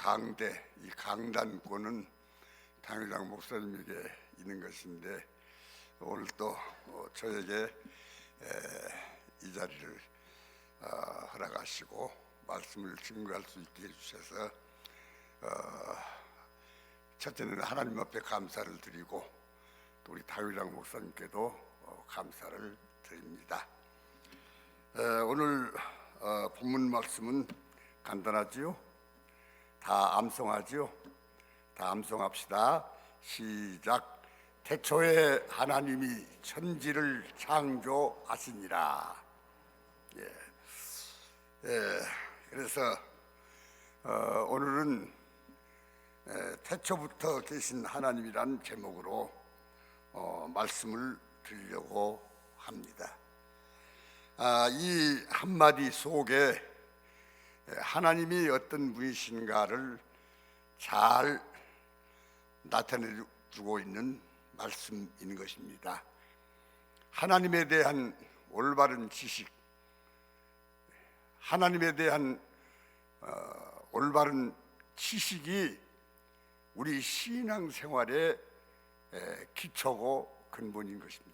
강대, 이 강단권은 당회장 목사님에게 있는 것인데 오늘 또 저에게 이 자리를 허락하시고 말씀을 증거할 수 있게 해주셔서 첫째는 하나님 앞에 감사를 드리고 또 우리 당회장 목사님께도 감사를 드립니다. 오늘 본문 말씀은 간단하지요? 다 암송하지요? 다 암송합시다. 시작. 태초에 하나님이 천지를 창조하시니라. 그래서 오늘은 태초부터 계신 하나님이란 제목으로 말씀을 드리려고 합니다. 이 한마디 속에 하나님이 어떤 분이신가를 잘 나타내주고 있는 말씀인 것입니다. 하나님에 대한 올바른 지식, 하나님에 대한 올바른 지식이 우리 신앙생활의 기초고 근본인 것입니다.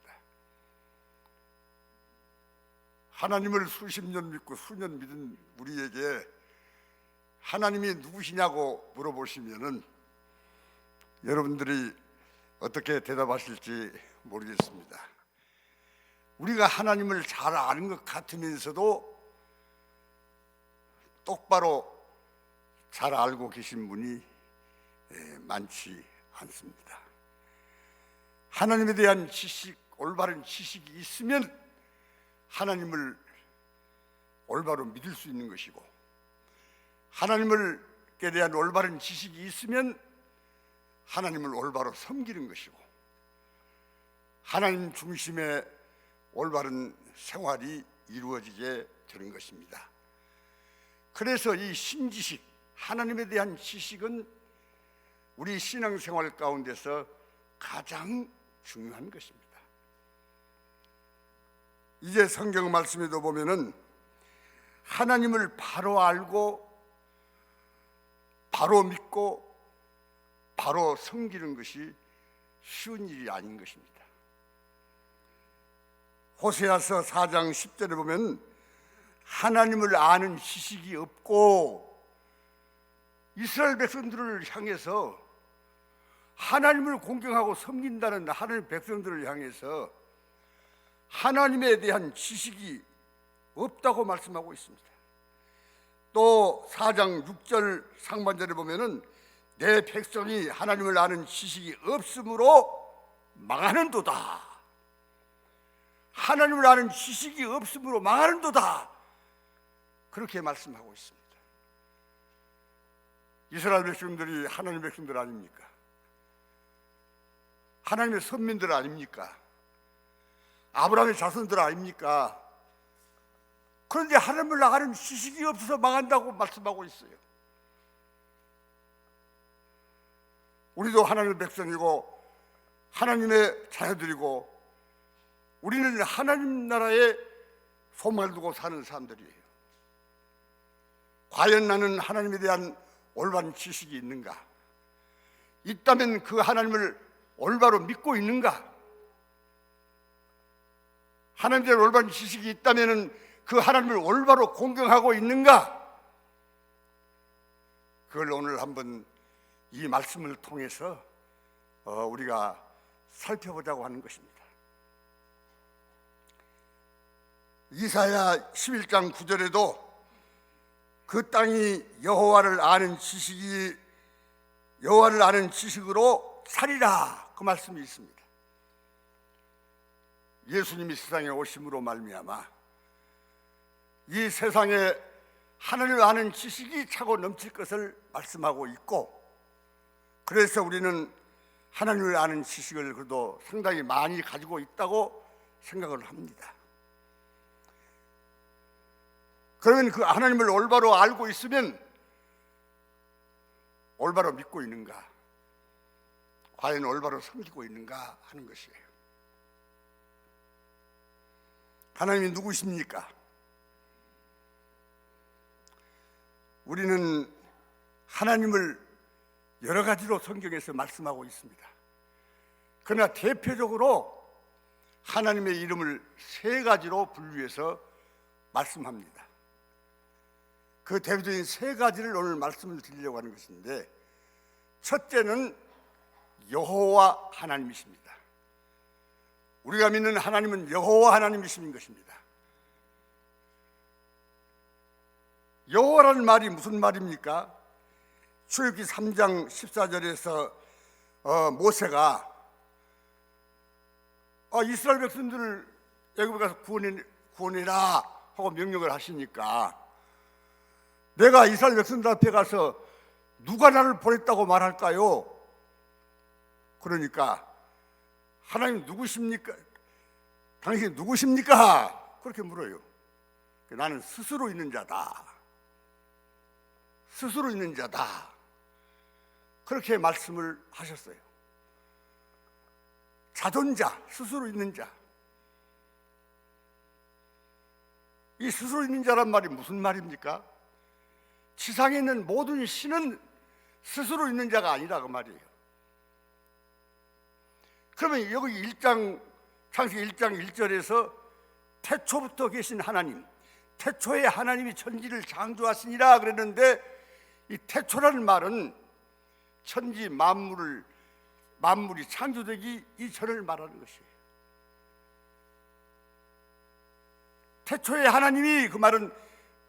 하나님을 수십 년 믿고 수년 믿은 우리에게 하나님이 누구시냐고 물어보시면은 여러분들이 어떻게 대답하실지 모르겠습니다. 우리가 하나님을 잘 아는 것 같으면서도 똑바로 잘 알고 계신 분이 많지 않습니다. 하나님에 대한 지식, 올바른 지식이 있으면 하나님을 올바로 믿을 수 있는 것이고, 하나님께 대한 올바른 지식이 있으면 하나님을 올바로 섬기는 것이고, 하나님 중심의 올바른 생활이 이루어지게 되는 것입니다. 그래서 이 신지식, 하나님에 대한 지식은 우리 신앙생활 가운데서 가장 중요한 것입니다. 이제 성경 말씀에도 보면은 하나님을 바로 알고 바로 믿고 바로 섬기는 것이 쉬운 일이 아닌 것입니다. 호세아서 4장 10절에 보면 하나님을 아는 지식이 없고, 이스라엘 백성들을 향해서 하나님을 공경하고 섬긴다는 하나님 백성들을 향해서 하나님에 대한 지식이 없다고 말씀하고 있습니다. 또 4장 6절 상반절에 보면은 내 백성이 하나님을 아는 지식이 없으므로 망하는도다. 하나님을 아는 지식이 없으므로 망하는도다. 그렇게 말씀하고 있습니다. 이스라엘 백성들이 하나님 백성들 아닙니까? 하나님의 선민들 아닙니까? 아브라함의 자손들 아닙니까? 그런데 하나님을 아는 지식이 없어서 망한다고 말씀하고 있어요. 우리도 하나님의 백성이고 하나님의 자녀들이고 우리는 하나님 나라에 소망을 두고 사는 사람들이에요. 과연 나는 하나님에 대한 올바른 지식이 있는가? 있다면 그 하나님을 올바로 믿고 있는가? 하나님에 대한 올바른 지식이 있다면 그 하나님을 올바로 공경하고 있는가? 그걸 오늘 한번 이 말씀을 통해서 우리가 살펴보자고 하는 것입니다. 이사야 11장 9절에도 그 땅이 여호와를 아는 지식으로 살리라, 그 말씀이 있습니다. 예수님이 세상에 오심으로 말미암아 이 세상에 하나님을 아는 지식이 차고 넘칠 것을 말씀하고 있고, 그래서 우리는 하나님을 아는 지식을 그래도 상당히 많이 가지고 있다고 생각을 합니다. 그러면 그 하나님을 올바로 알고 있으면 올바로 믿고 있는가? 과연 올바로 섬기고 있는가 하는 것이에요. 하나님이 누구십니까? 우리는 하나님을 여러 가지로 성경에서 말씀하고 있습니다. 그러나 대표적으로 하나님의 이름을 세 가지로 분류해서 말씀합니다. 그 대표적인 세 가지를 오늘 말씀을 드리려고 하는 것인데, 첫째는 여호와 하나님이십니다. 우리가 믿는 하나님은 여호와 하나님이신 것입니다. 여호와라는 말이 무슨 말입니까? 출애굽기 3장 14절에서 모세가 이스라엘 백성들을 애굽에 가서 구원해라 하고 명령을 하시니까, 내가 이스라엘 백성들 앞에 가서 누가 나를 보냈다고 말할까요? 그러니까 하나님 누구십니까? 당신이 누구십니까? 그렇게 물어요. 나는 스스로 있는 자다. 스스로 있는 자다. 그렇게 말씀을 하셨어요. 자존자, 스스로 있는 자. 이 스스로 있는 자란 말이 무슨 말입니까? 지상에 있는 모든 신은 스스로 있는 자가 아니라 그 말이에요. 그러면 여기 창세기 1장 1절에서 태초부터 계신 하나님, 태초에 하나님이 천지를 창조하시니라 그랬는데, 이 태초라는 말은 천지 만물이 창조되기 이전을 말하는 것이에요. 태초에 하나님이, 그 말은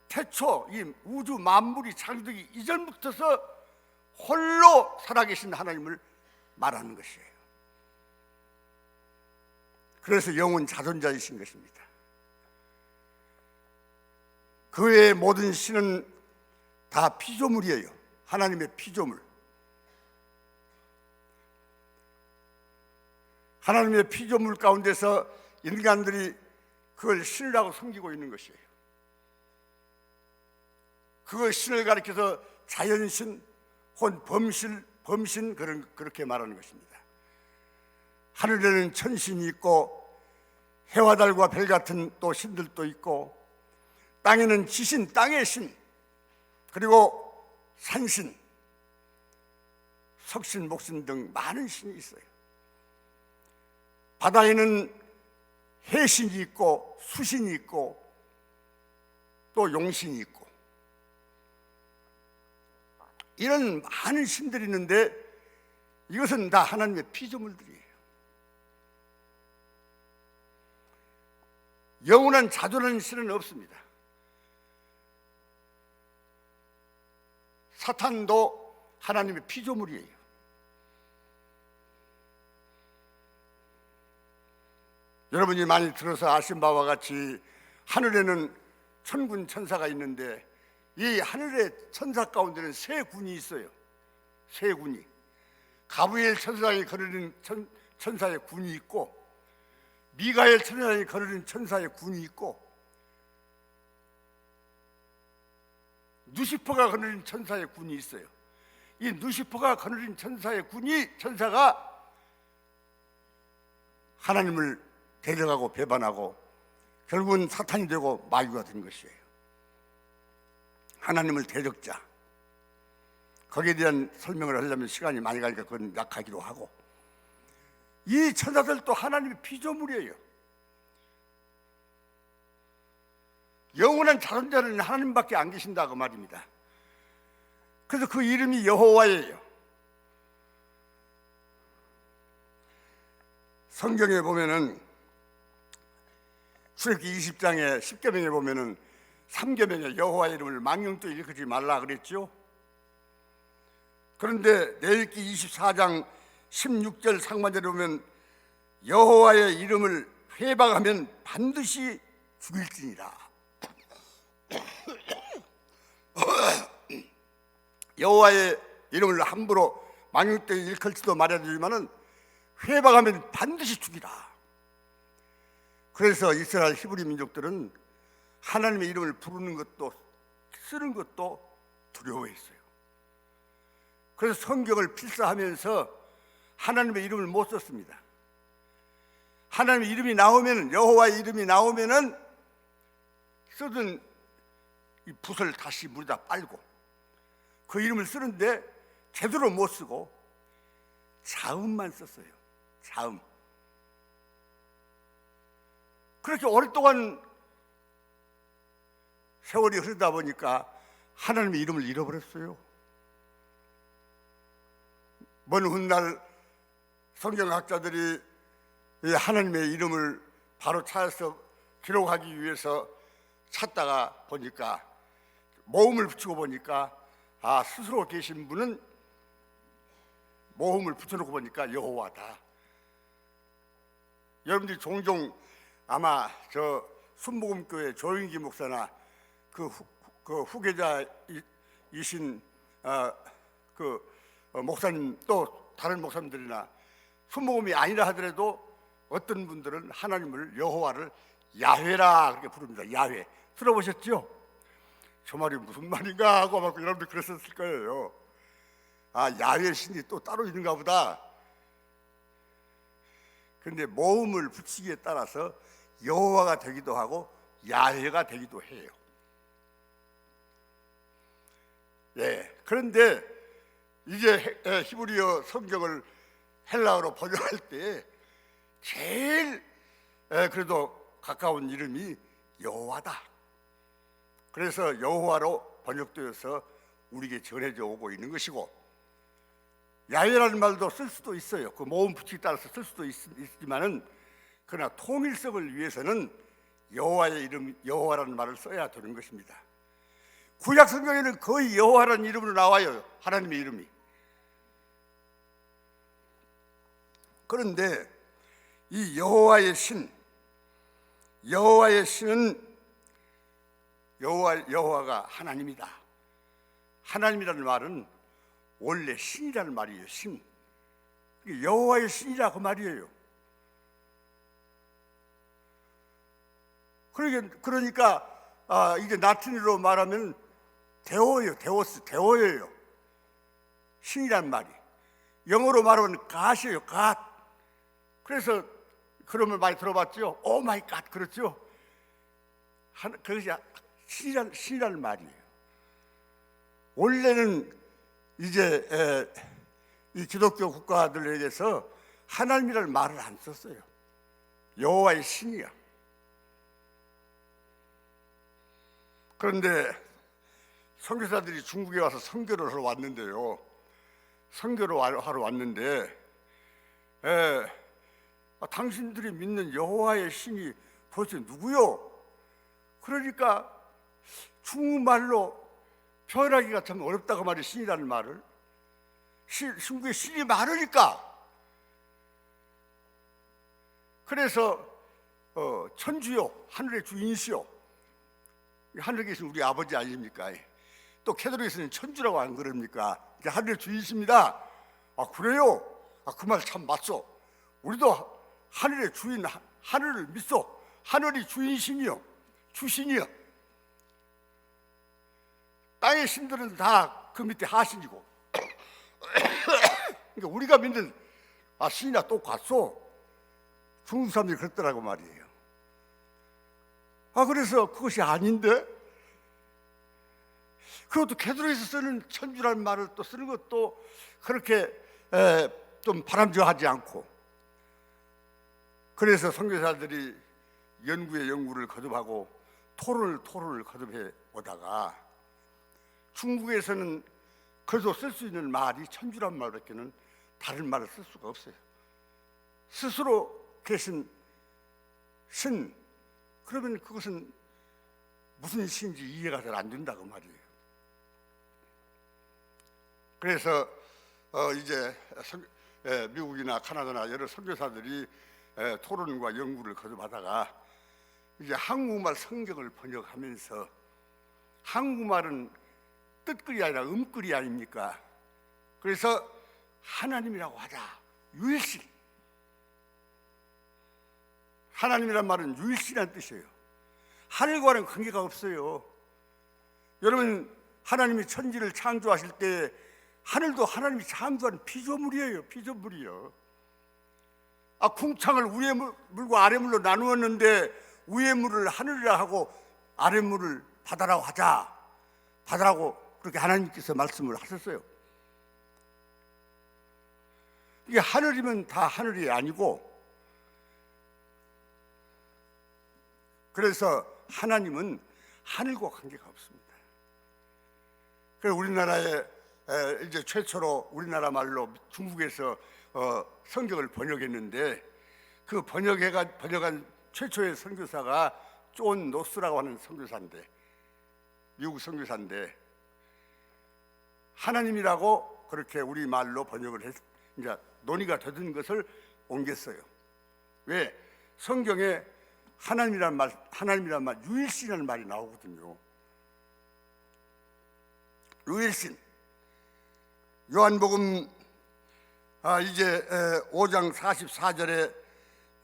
태초, 이 우주 만물이 창조되기 이전부터서 홀로 살아계신 하나님을 말하는 것이에요. 그래서 영은 자존자이신 것입니다. 그 외의 모든 신은 다 피조물이에요. 하나님의 피조물. 하나님의 피조물 가운데서 인간들이 그걸 신이라고 섬기고 있는 것이에요. 그걸 신을 가리켜서 자연신 혹은 범신 그렇게 말하는 것입니다. 하늘에는 천신이 있고 해와 달과 별 같은 또 신들도 있고, 땅에는 지신, 땅의 신, 그리고 산신, 석신, 목신 등 많은 신이 있어요. 바다에는 해신이 있고 수신이 있고 또 용신이 있고, 이런 많은 신들이 있는데 이것은 다 하나님의 피조물들이에요. 영원한 자존하는 신은 없습니다. 사탄도 하나님의 피조물이에요. 여러분이 많이 들어서 아신 바와 같이 하늘에는 천군 천사가 있는데, 이 하늘의 천사 가운데는 세 군이 있어요. 세 군이. 가브리엘 천사장이 거느리는 천사의 군이 있고, 미가엘 천사장이 거느리는 천사의 군이 있고, 누시퍼가 거느린 천사의 군이 있어요. 이 누시퍼가 거느린 천사가 하나님을 대적하고 배반하고 결국은 사탄이 되고 마귀가 된 것이에요. 하나님을 대적자. 거기에 대한 설명을 하려면 시간이 많이 가니까 그건 약하기로 하고, 이 천사들도 하나님의 피조물이에요. 영원한 자존자는 하나님밖에 안 계신다 그 말입니다. 그래서 그 이름이 여호와예요. 성경에 보면은 출애굽기 20장에 10계명에 보면은 3계명에 여호와의 이름을 망령도 일컫지 말라 그랬죠. 그런데 레위기 24장 16절 상반절에 보면 여호와의 이름을 회방하면 반드시 죽일지니라. 여호와의 이름을 함부로 망령되 일컬지도 말해주지만은 회방하면 반드시 죽이라. 그래서 이스라엘 히브리 민족들은 하나님의 이름을 부르는 것도 쓰는 것도 두려워했어요. 그래서 성경을 필사하면서 하나님의 이름을 못 썼습니다. 하나님의 이름이 나오면, 여호와의 이름이 나오면은 쓰던 이 붓을 다시 물에다 빨고 그 이름을 쓰는데 제대로 못 쓰고 자음만 썼어요. 자음. 그렇게 오랫동안 세월이 흐르다 보니까 하나님의 이름을 잃어버렸어요. 먼 훗날 성경학자들이 이 하나님의 이름을 바로 찾아서 기록하기 위해서 찾다가 보니까, 모음을 붙이고 보니까, 스스로 계신 분은 모음을 붙여놓고 보니까 여호와다. 여러분들이 종종 아마 저 순복음교회 조영기 목사나 그 후계자이신 목사님, 또 다른 목사님들이나 순복음이 아니라 하더라도 어떤 분들은 하나님을, 여호와를 야훼라 그렇게 부릅니다. 야훼. 들어보셨죠? 저 말이 무슨 말인가 하고 막 여러분들 그랬었을 거예요. 야훼 신이 또 따로 있는가 보다. 근데 모음을 붙이기에 따라서 여호와가 되기도 하고 야훼가 되기도 해요. 예. 그런데 이제 히브리어 성경을 헬라어로 번역할 때 제일 그래도 가까운 이름이 여호와다. 그래서 여호와로 번역되어서 우리에게 전해져 오고 있는 것이고, 야훼라는 말도 쓸 수도 있어요. 그 모음 붙이기에 따라서 쓸 수도 있지만은, 그러나 통일성을 위해서는 여호와의 이름, 여호와라는 말을 써야 되는 것입니다. 구약 성경에는 거의 여호와라는 이름으로 나와요. 하나님의 이름이. 그런데 이 여호와의 신은 여호와가 하나님이다. 하나님이라는 말은 원래 신이라는 말이에요. 신. 여호와의 신이라 그 말이에요. 그러니까 이게 라틴어로 말하면 데오예요. 신이란 말이. 영어로 말하면 갓이에요. 갓. 그래서 그런 말 많이 들어봤죠. 오 마이 갓, 그렇죠? 그것이 신이라는 말이에요. 원래는 이제 이 기독교 국가들에게서 하나님이라는 말을 안 썼어요. 여호와의 신이야. 그런데 선교사들이 중국에 와서 선교를 하러 왔는데요. 선교를 하러 왔는데 당신들이 믿는 여호와의 신이 도대체 누구요? 그러니까 중국말로 표현하기가 참 어렵다고 말이에요. 신이라는 말을. 중국에 신이 많으니까. 그래서 천주요, 하늘의 주인이시요. 하늘에 계신 우리 아버지 아닙니까? 또 캐톨릭에서는 천주라고 안 그럽니까? 하늘의 주인이십니다. 그래요? 그 말 참 맞소. 우리도 하늘의 주인, 하늘을 믿소. 하늘이 주인이시니요, 주신이요. 땅의 신들은 다 그 밑에 하신이고 그러니까 우리가 믿는 신이나 똑같소. 중국 사람들이 그랬더라고 말이에요. 그래서 그것이 아닌데, 그것도 캐톨릭에서 쓰는 천주라는 말을 또 쓰는 것도 그렇게 좀 바람직하지 않고, 그래서 선교사들이 연구를 거듭하고 토론을 거듭해 오다가 중국에서는 그래도 쓸 수 있는 말이 천주란 말밖에는 다른 말을 쓸 수가 없어요. 스스로 계신 신, 그러면 그것은 무슨 신인지 이해가 잘 안 된다고 말이에요. 그래서 이제 미국이나 카나다나 여러 선교사들이 토론과 연구를 거듭하다가 이제 한국말 성경을 번역하면서, 한국말은 뜻글이 아니라 음글이 아닙니까? 그래서 하나님이라고 하자. 유일신. 하나님이란 말은 유일신이라는 뜻이에요. 하늘과는 관계가 없어요. 여러분, 하나님이 천지를 창조하실 때 하늘도 하나님이 창조한 피조물이에요. 피조물이요. 궁창을 위의 물과 아래 물로 나누었는데 위의 물을 하늘이라 하고 아래 물을 바다라고 하자. 바다라고 그렇게 하나님께서 말씀을 하셨어요. 이게 하늘이면 다 하늘이 아니고, 그래서 하나님은 하늘과 관계가 없습니다. 그래서 우리나라에 이제 최초로 우리나라 말로 중국에서 성경을 번역했는데, 그 번역한 최초의 선교사가 존 노스라고 하는 선교사인데, 미국 선교사인데, 하나님이라고 그렇게 우리 말로 번역을 해서 이제 논의가 되던 것을 옮겼어요. 왜? 성경에 하나님이란 말, 유일신이라는 말이 나오거든요. 유일신. 요한복음 이제 5장 44절에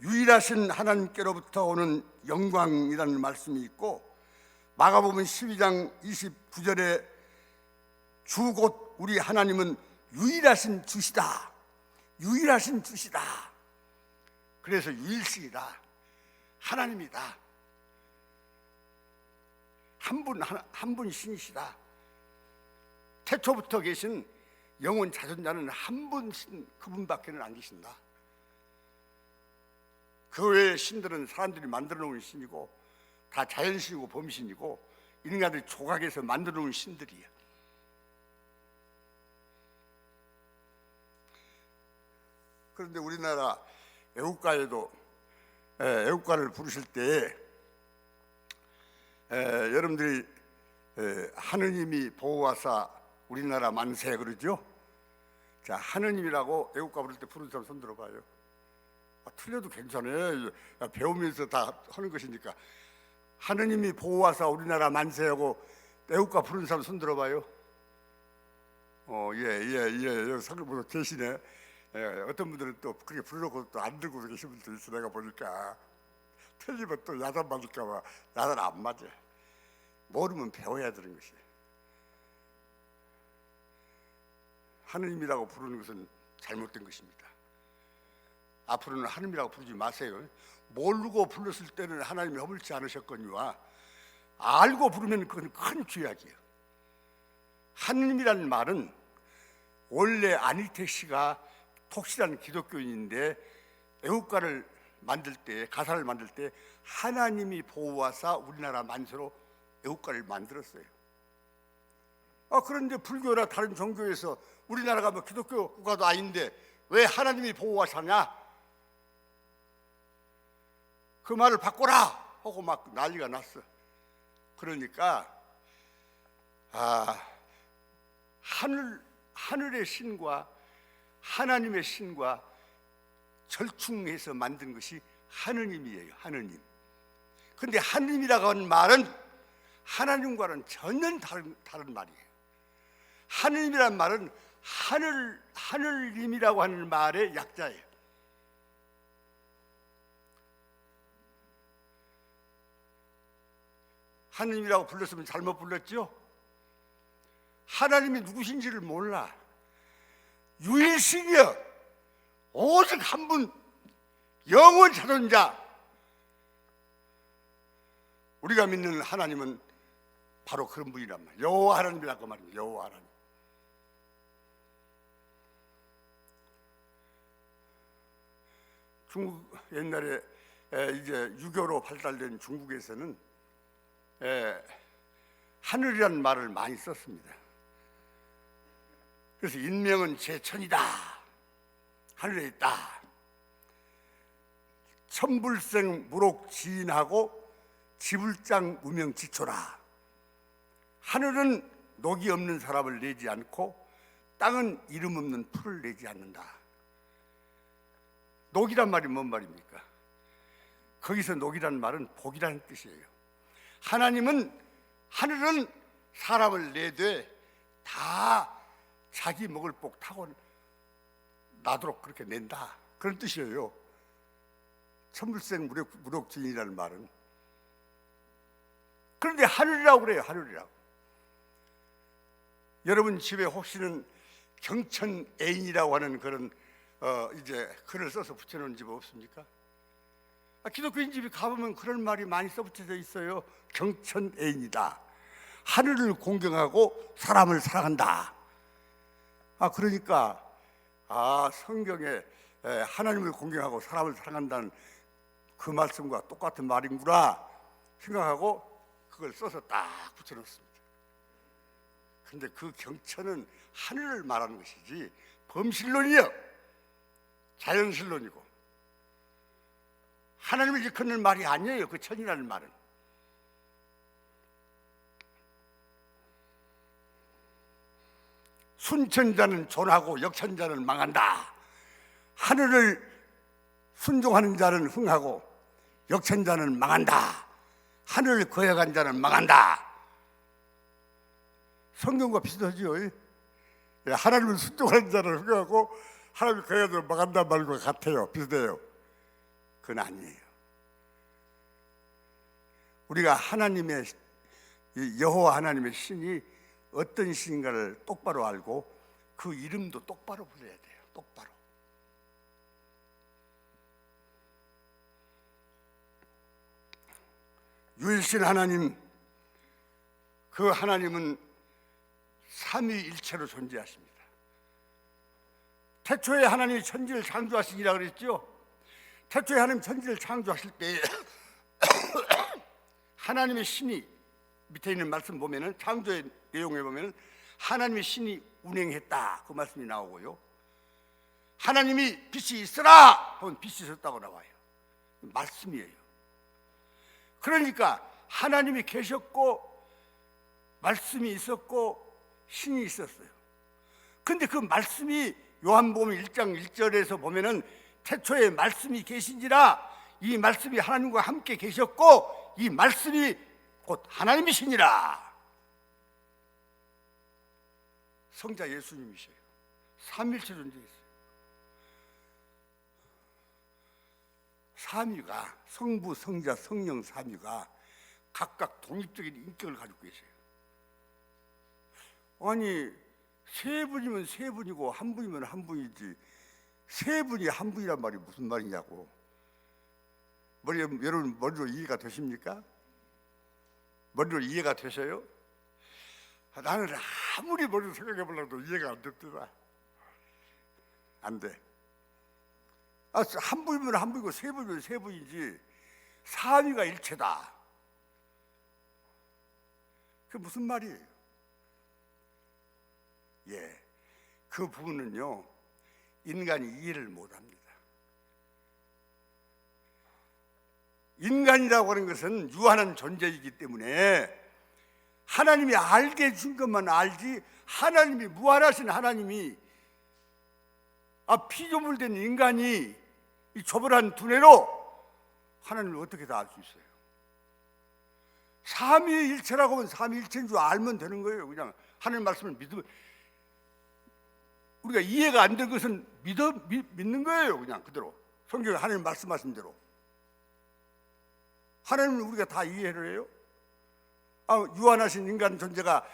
유일하신 하나님께로부터 오는 영광이라는 말씀이 있고, 마가복음 12장 29절에 주 곧 우리 하나님은 유일하신 주시다. 유일하신 주시다. 그래서 유일신이다. 하나님이다. 한 분 신이시다. 태초부터 계신 영원 자존자는 한 분 신, 그분밖에는 안 계신다. 그 외의 신들은 사람들이 만들어 놓은 신이고, 다 자연신이고 범신이고, 인간들이 조각해서 만들어 놓은 신들이야. 그런데 우리나라 애국가에도 애국가를 부르실 때 여러분들이 하느님이 보호하사 우리나라 만세 그러죠? 자, 하느님이라고 애국가 부를 때 부르는 사람 손 들어봐요. 틀려도 괜찮아요. 배우면서 다 하는 것이니까. 하느님이 보호하사 우리나라 만세하고 애국가 부르는 사람 손 들어봐요. 여기 성경보다 계시네. 어떤 분들은 또 그렇게 부르고 또 안 들고 계신 분도 있어. 내가 보니까 틀리면 또 야단 맞을까 봐. 야단 안 맞아. 모르면 배워야 되는 것이에요. 하느님이라고 부르는 것은 잘못된 것입니다. 앞으로는 하느님이라고 부르지 마세요. 모르고 불렀을 때는 하나님이 허물지 않으셨거니와, 알고 부르면 그건 큰 죄악이에요. 하느님이라는 말은 원래 안희택 씨가 톡시라는 기독교인인데 애국가를 만들 때, 가사를 만들 때 하나님이 보호하사 우리나라 만세로 애국가를 만들었어요. 그런데 불교나 다른 종교에서 우리나라가 뭐 기독교 국가도 아닌데 왜 하나님이 보호하사냐? 그 말을 바꿔라 하고 막 난리가 났어. 그러니까 하늘의 신과 하나님의 신과 절충해서 만든 것이 하느님이에요. 하느님. 근데 하느님이라고 하는 말은 하나님과는 전혀 다른 말이에요. 하느님이란 말은 하늘님이라고 하는 말의 약자예요. 하느님이라고 불렀으면 잘못 불렀죠? 하나님이 누구신지를 몰라. 유일신이여, 오직 한 분, 영원 자존자. 우리가 믿는 하나님은 바로 그런 분이란 말이에요. 여호와 하나님이라고 말입니다. 여호와 하나님. 중국 옛날에 이제 유교로 발달된 중국에서는 하늘이라는 말을 많이 썼습니다. 그래서 인명은 제천이다. 하늘에 있다. 천불생 무록지인하고 지불장 무명지초라. 하늘은 녹이 없는 사람을 내지 않고 땅은 이름 없는 풀을 내지 않는다. 녹이란 말이 뭔 말입니까? 거기서 녹이란 말은 복이라는 뜻이에요. 하늘은 사람을 내되 다 자기 먹을 복 타고 나도록 그렇게 낸다. 그런 뜻이에요. 천불생 무력지인이라는 말은. 그런데 하늘이라고 그래요. 하늘이라고. 여러분 집에 혹시는 경천애인이라고 하는 그런 이제 글을 써서 붙여놓은 집 없습니까? 기독교인 집에 가보면 그런 말이 많이 써붙여져 있어요. 경천애인이다. 하늘을 공경하고 사람을 사랑한다. 그러니까 성경에 하나님을 공경하고 사람을 사랑한다는 그 말씀과 똑같은 말인구나 생각하고 그걸 써서 딱 붙여놓습니다. 근데 그 경천은 하늘을 말하는 것이지 범실론이요, 자연실론이고 하나님을 일컫는 말이 아니에요. 그 천이라는 말은. 순천자는 존하고 역천자는 망한다. 하늘을 순종하는 자는 흥하고 역천자는 망한다. 하늘을 거역한 자는 망한다. 성경과 비슷하지요. 하나님을 순종하는 자는 흥하고 하나님을 거역한 자는 망한다 말과 같아요. 비슷해요. 그건 아니에요. 우리가 하나님의 여호와 하나님의 신이 어떤 신인가를 똑바로 알고 그 이름도 똑바로 불러야 돼요. 똑바로. 유일신 하나님, 그 하나님은 삼위일체로 존재하십니다. 태초에 하나님이 천지를 창조하시니라 그랬죠. 태초에 하나님 천지를 창조하실 때 하나님의 신이 밑에 있는 말씀 보면은 창조의 내용에 보면은 하나님의 신이 운행했다 그 말씀이 나오고요. 하나님이 빛이 있으라 하면 빛이 있었다고 나와요. 말씀이에요. 그러니까 하나님이 계셨고 말씀이 있었고 신이 있었어요. 근데 그 말씀이 요한복음 1장 1절에서 보면은 태초에 말씀이 계신지라 이 말씀이 하나님과 함께 계셨고 이 말씀이 곧 하나님이시니라. 성자 예수님이셔요. 삼일체 존재했어요. 삼위가 성부, 성자, 성령 삼위가 각각 독립적인 인격을 가지고 계세요. 아니 세 분이면 세 분이고 한 분이면 한 분이지 세 분이 한 분이란 말이 무슨 말이냐고. 여러분 머리로 이해가 되십니까? 머리로 이해가 되셔요? 나는 아무리 머리로 생각해 보려도 이해가 안 됩니다. 안 돼. 한 분이면 한 분이고 세 분이면 세 분이지 삼위가 일체다. 그게 무슨 말이에요? 그 부분은요 인간이 이해를 못합니다. 인간이라고 하는 것은 유한한 존재이기 때문에 하나님이 알게 해준 것만 알지 하나님이 무한하신 하나님이 피조물된 인간이 이 조별한 두뇌로 하나님을 어떻게 다 알 수 있어요? 삼위일체라고 하면 삼위일체인 줄 알면 되는 거예요. 그냥 하나님 말씀을 믿으면 우리가 이해가 안 된 것은 믿는 거예요. 그냥 그대로 성경에 하나님 말씀하신 대로. 하나님은 우리가 다 이해를 해요? 유한하신 인간 존재가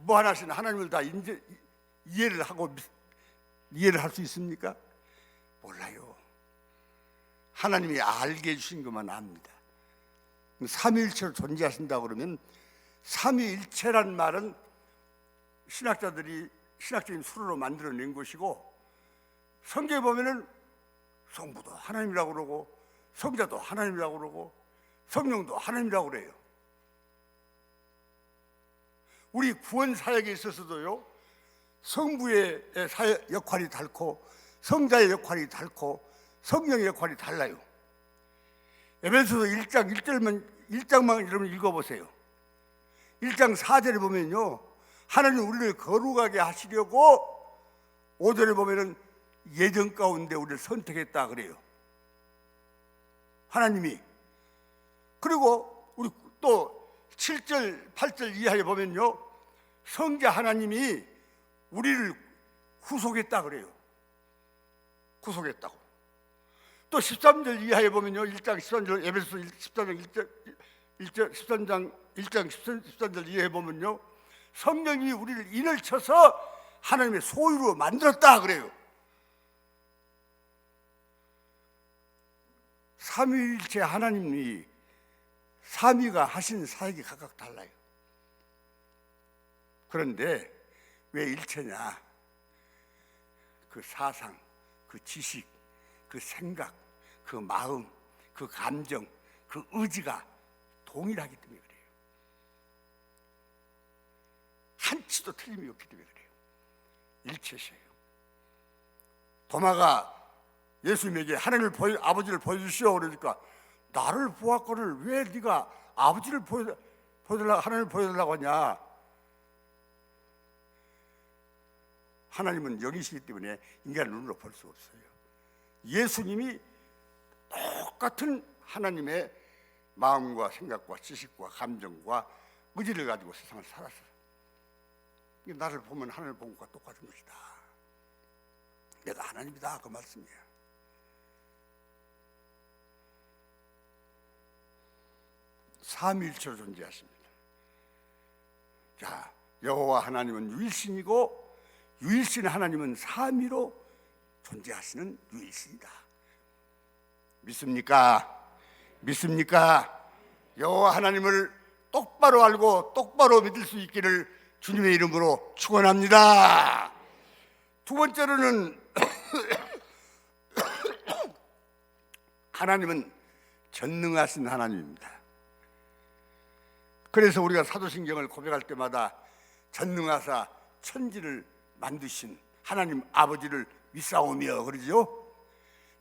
무한하신 하나님을 다 이해를 하고 이해를 할 수 있습니까? 몰라요. 하나님이 알게 해주신 것만 압니다. 삼위일체로 존재하신다고 그러면 삼위일체란 말은 신학자들이 신학적인 수로로 만들어낸 것이고 성경에 보면은 성부도 하나님이라고 그러고 성자도 하나님이라고 그러고 성령도 하나님이라고 그래요. 우리 구원 사역에 있어서도요 성부의 역할이 다르고 성자의 역할이 다르고 성령의 역할이 달라요. 에베소서 1장 1장만 여러분 읽어보세요. 1장 4절에 보면요 하나님 우리를 거룩하게 하시려고 5절에 보면은 예정 가운데 우리를 선택했다 그래요. 하나님이. 그리고 우리 또 7절 8절 이하에 보면요 성자 하나님이 우리를 구속했다 그래요. 구속했다고. 또 13절 이하에 보면요 1장 13절 에베소서 14장 1장 13절 이하에 보면요 성령이 우리를 인을 쳐서 하나님의 소유로 만들었다 그래요. 삼위일체 하나님이 삼위가 하신 사역이 각각 달라요. 그런데 왜 일체냐? 그 사상, 그 지식, 그 생각, 그 마음, 그 감정, 그 의지가 동일하기 때문에 그래요. 한치도 틀림이 없기 때문에 그래요. 일체셔요. 도마가 예수님에게 아버지를 보여주시오 그러니까 나를 보았거늘 왜 네가 아버지를 보여달라고 하나님을 보여달라고 하냐? 하나님은 영이시기 때문에 인간의 눈으로 볼 수 없어요. 예수님이 똑같은 하나님의 마음과 생각과 지식과 감정과 의지를 가지고 세상을 살았어요. 나를 보면 하나님을 본 것과 똑같은 것이다. 내가 하나님이다 그 말씀이에요. 삼위일체로 존재하십니다. 자, 여호와 하나님은 유일신이고 유일신 하나님은 삼위로 존재하시는 유일신이다. 믿습니까? 믿습니까? 여호와 하나님을 똑바로 알고 똑바로 믿을 수 있기를 주님의 이름으로 축원합니다. 두 번째로는 하나님은 전능하신 하나님입니다. 그래서 우리가 사도신경을 고백할 때마다 전능하사 천지를 만드신 하나님 아버지를 믿사오며 그러죠.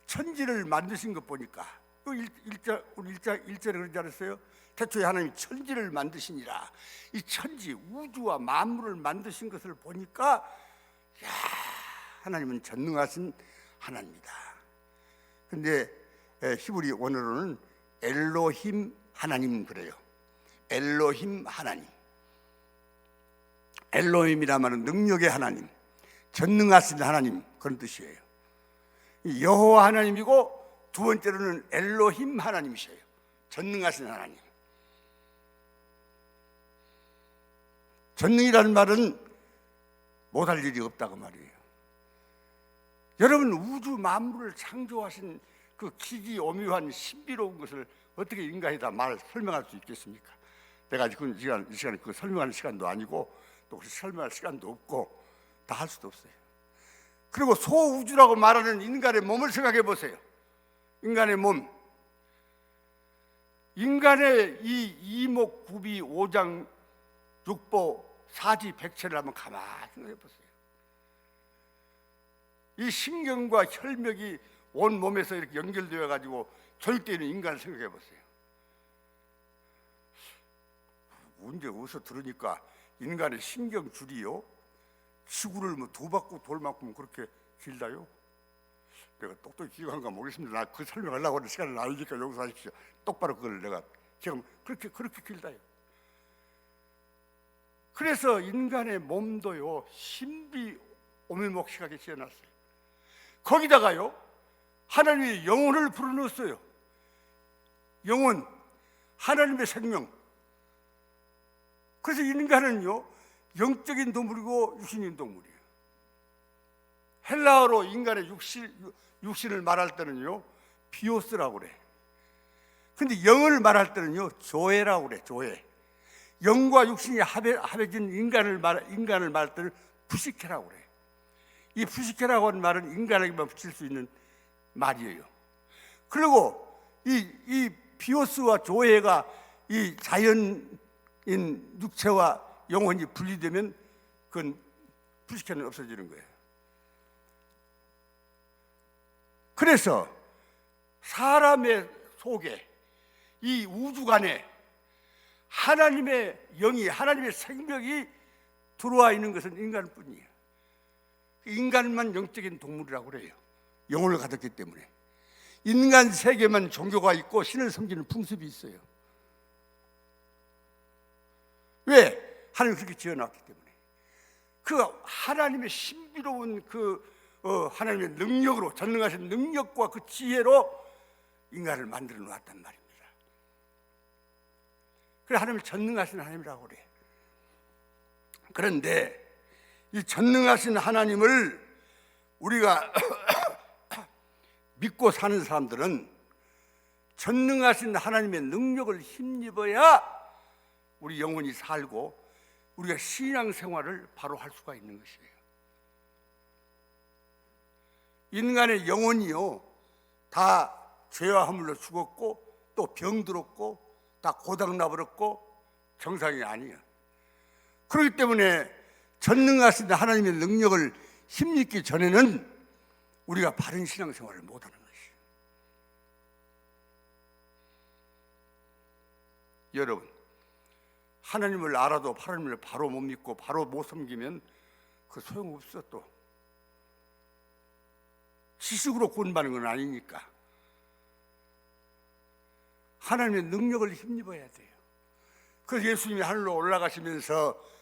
천지를 만드신 것 보니까 우리 1절에 그러지 않았어요? 태초에 하나님이 천지를 만드시니라. 이 천지 우주와 만물을 만드신 것을 보니까 야, 하나님은 전능하신 하나님이다. 근데 히브리 원어로는 엘로힘 하나님 그래요. 엘로힘 하나님. 엘로힘이라 말은 능력의 하나님, 전능하신 하나님 그런 뜻이에요. 여호와 하나님이고 두 번째로는 엘로힘 하나님이셔요. 전능하신 하나님. 전능이라는 말은 못할 일이 없다고 말이에요. 여러분 우주 만물을 창조하신 그 기기 오묘한 신비로운 것을 어떻게 인간이 다 설명할 수 있겠습니까? 내가 지금 이 시간에 그 설명하는 시간도 아니고 또 설명할 시간도 없고 다 할 수도 없어요. 그리고 소우주라고 말하는 인간의 몸을 생각해 보세요. 인간의 몸, 인간의 이 이목 구비 오장 육보 사지 백체를 한번 가만히 생각해 보세요. 이 신경과 혈맥이 온 몸에서 이렇게 연결되어 가지고 조직되는 인간을 생각해 보세요. 언제 어디서 들으니까 인간의 신경줄이요 지구를 뭐 두 바퀴 돌만큼 그렇게 길다요? 내가 똑똑히 기억한가 모르겠습니다. 나 그 설명하려고 하는 시간을 나니까 여기서 하십시오. 똑바로 그걸 내가 지금 그렇게 길다요. 그래서 인간의 몸도요 신비 오묘목시하게 지어놨어요. 거기다가요 하나님의 영혼을 불어넣었어요. 영혼, 하나님의 생명. 그래서 인간은요 영적인 동물이고 육신인 동물이에요. 헬라어로 인간의 육신을 말할 때는요 비오스라고 그래. 근데 영을 말할 때는요 조에라고 그래. 조에. 영과 육신이 합해진 인간을 말할 때는 부시케라고 그래. 이 부시케라고 하는 말은 인간에게만 붙일 수 있는 말이에요. 그리고 이 비오스와 조에가 이 자연인 육체와 영혼이 분리되면 그건 부시케는 없어지는 거예요. 그래서 사람의 속에 이 우주간에 하나님의 영이 하나님의 생명이 들어와 있는 것은 인간뿐이에요. 인간만 영적인 동물이라고 그래요. 영혼을 가졌기 때문에. 인간 세계만 종교가 있고 신을 섬기는 풍습이 있어요. 왜? 하나님이 그렇게 지어놨기 때문에. 그 하나님의 신비로운 하나님의 능력으로, 전능하신 능력과 그 지혜로 인간을 만들어 놓았단 말입니다. 그래 하나님을 전능하신 하나님이라고 그래. 그런데 이 전능하신 하나님을 우리가 믿고 사는 사람들은 전능하신 하나님의 능력을 힘입어야 우리 영혼이 살고 우리가 신앙생활을 바로 할 수가 있는 것이에요. 인간의 영혼이요 다 죄와 허물로 죽었고 또 병들었고 다 고장나버렸고 정상이 아니에요. 그렇기 때문에 전능하신 하나님의 능력을 힘입기 전에는 우리가 바른 신앙생활을 못하는 것이에요. 여러분, 하나님을 알아도 하나님을 바로 못 믿고 바로 못 섬기면 그 소용없어. 또 지식으로 구원받는 건 아니니까 하나님의 능력을 힘입어야 돼요. 그래서 예수님이 하늘로 올라가시면서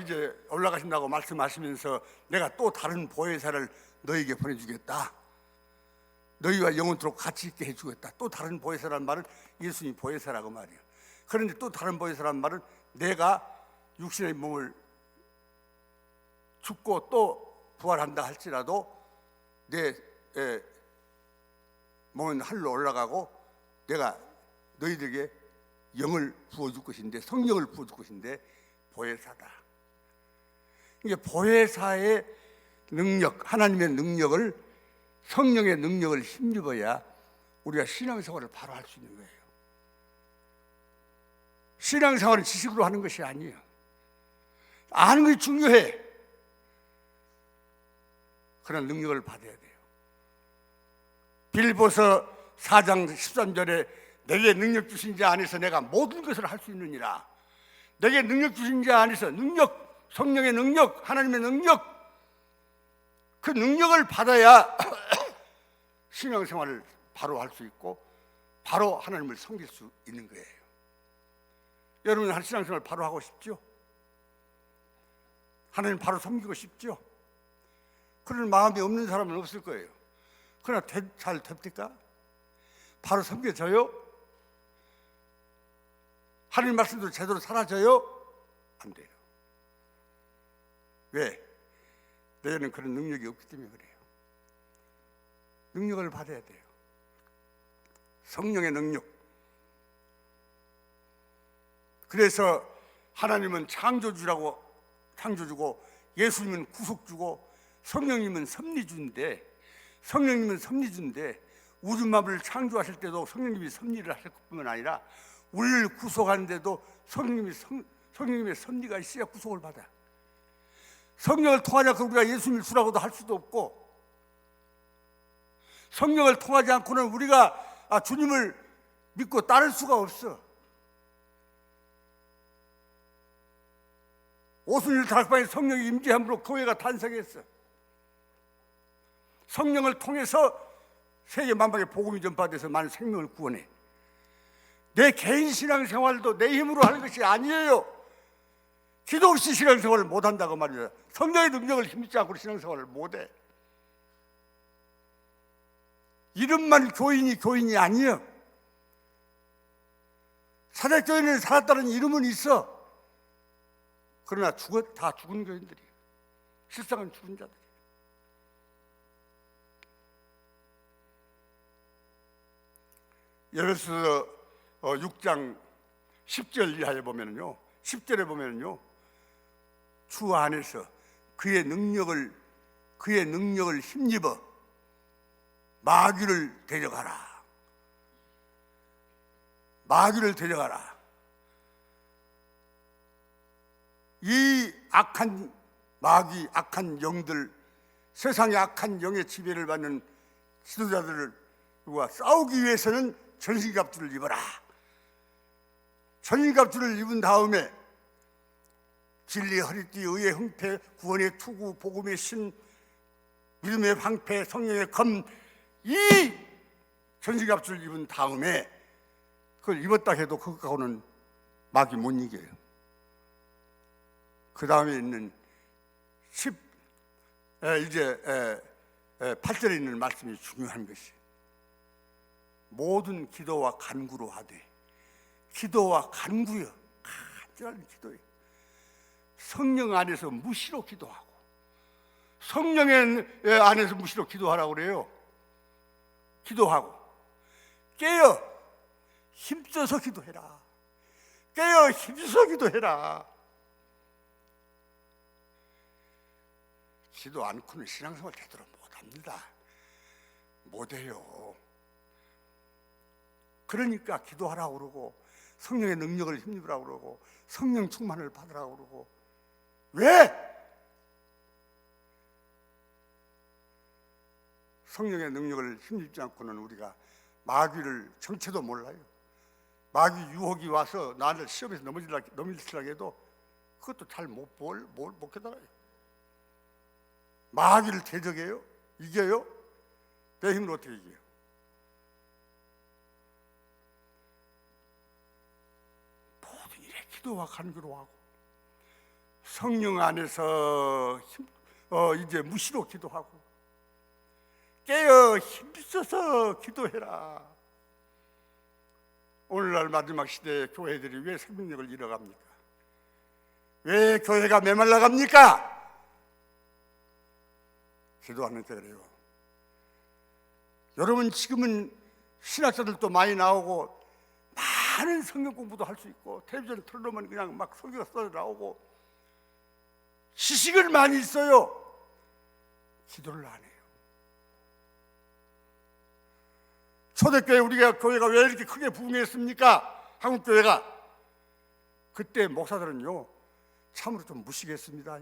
이제 올라가신다고 말씀하시면서 내가 또 다른 보혜사를 너에게 보내주겠다, 너희와 영원토록 같이 있게 해주겠다. 또 다른 보혜사란 말은 예수님이 보혜사라고 말이에요. 그런데 또 다른 보혜사란 말은 내가 육신의 몸을 죽고 또 부활한다 할지라도 내 몸은 하늘로 올라가고 내가 너희들에게 영을 부어줄 것인데, 성령을 부어줄 것인데 보혜사다. 이게 보혜사의 능력, 하나님의 능력을, 성령의 능력을 힘입어야 우리가 신앙생활을 바로 할 수 있는 거예요. 신앙생활은 지식으로 하는 것이 아니에요. 아는 것이 중요해. 그런 능력을 받아야 돼요. 빌보서 4장 13절에 내게 능력 주신 자 안에서 내가 모든 것을 할 수 있느니라. 내게 능력 주신 자 안에서, 능력, 성령의 능력, 하나님의 능력, 그 능력을 받아야 신앙생활을 바로 할 수 있고 바로 하나님을 섬길 수 있는 거예요. 여러분, 신앙생활 바로 하고 싶죠? 하나님 바로 섬기고 싶죠? 그런 마음이 없는 사람은 없을 거예요. 그러나 잘 됩니까? 바로 섬겨져요? 하나님 말씀대로 제대로 살아져요? 안 돼요. 왜? 내게는 그런 능력이 없기 때문에 그래요. 능력을 받아야 돼요. 성령의 능력. 그래서 하나님은 창조주라고, 창조주고, 예수님은 구속주고, 성령님은 섭리주인데, 우주 만물을 창조하실 때도 성령님이 섭리를 하실 뿐만 아니라 우리를 구속하는데도 성령님의 섭리가 있어야 구속을 받아. 성령을 통하지 않고 우리가 예수님을 주라고도 할 수도 없고, 성령을 통하지 않고는 우리가 주님을 믿고 따를 수가 없어. 오순절 다락방에 성령이 임재함으로 교회가 탄생했어. 성령을 통해서 세계 만방에 복음이 전파돼서 많은 생명을 구원해. 내 개인 신앙생활도 내 힘으로 하는 것이 아니에요. 기도 없이 신앙생활을 못한다고 말이에요. 성령의 능력을 힘입지 않고 신앙생활을 못해. 이름만 교인이 아니에요. 사대교인은 살았다는 이름은 있어. 그러나 다 죽은 교인들이에요. 실상은 죽은 자들이에요. 예배서 6장 10절 이하에 보면은요, 10절에 보면은요, 주 안에서 그의 능력을 힘입어 마귀를 데려가라. 마귀를 데려가라. 이 악한 마귀, 악한 영들, 세상의 악한 영의 지배를 받는 지도자들과 싸우기 위해서는 전신갑주를 입어라. 전신갑주를 입은 다음에 진리의 허리띠, 의의 흥패, 구원의 투구, 복음의 신, 믿음의 방패, 성령의 검, 이 전신갑주를 입은 다음에 그걸 입었다 해도 그것하고는 마귀 못 이겨요. 그 다음에 있는 8절에 있는 말씀이 중요한 것이, 모든 기도와 간구로 하되, 기도와 간구요, 간절한 기도예요. 성령 안에서 무시로 기도하고, 성령의 안에서 무시로 기도하라고 그래요. 기도하고 깨어 힘써서 기도해라. 깨어 힘써서 기도해라. 기도 않고는 신앙생활 제대로 못합니다. 못해요. 그러니까 기도하라고 그러고 성령의 능력을 힘입으라고 그러고 성령 충만을 받으라고 그러고. 왜? 성령의 능력을 힘입지 않고는 우리가 마귀를 정체도 몰라요. 마귀 유혹이 와서 나를 시험에서 넘어지려고 해도 그것도 잘 못 깨달아요. 마귀를 대적해요? 이겨요? 내 힘으로 어떻게 이겨요? 모든 일에 기도와 간구로 하고 성령 안에서 이제 무시로 기도하고 깨어 힘써서 기도해라. 오늘날 마지막 시대에 교회들이 왜 생명력을 잃어갑니까? 왜 교회가 메말라갑니까? 기도하는 때 그래요. 여러분 지금은 신학자들도 많이 나오고 많은 성경 공부도 할 수 있고 텔레비전 틀어놓으면 그냥 막 설교가 쏟아 나오고 지식을 많이 있어요. 기도를 안 해요. 초대교회 우리가 교회가 왜 이렇게 크게 부흥했습니까? 한국교회가. 그때 목사들은요 참으로 좀 무식했습니다.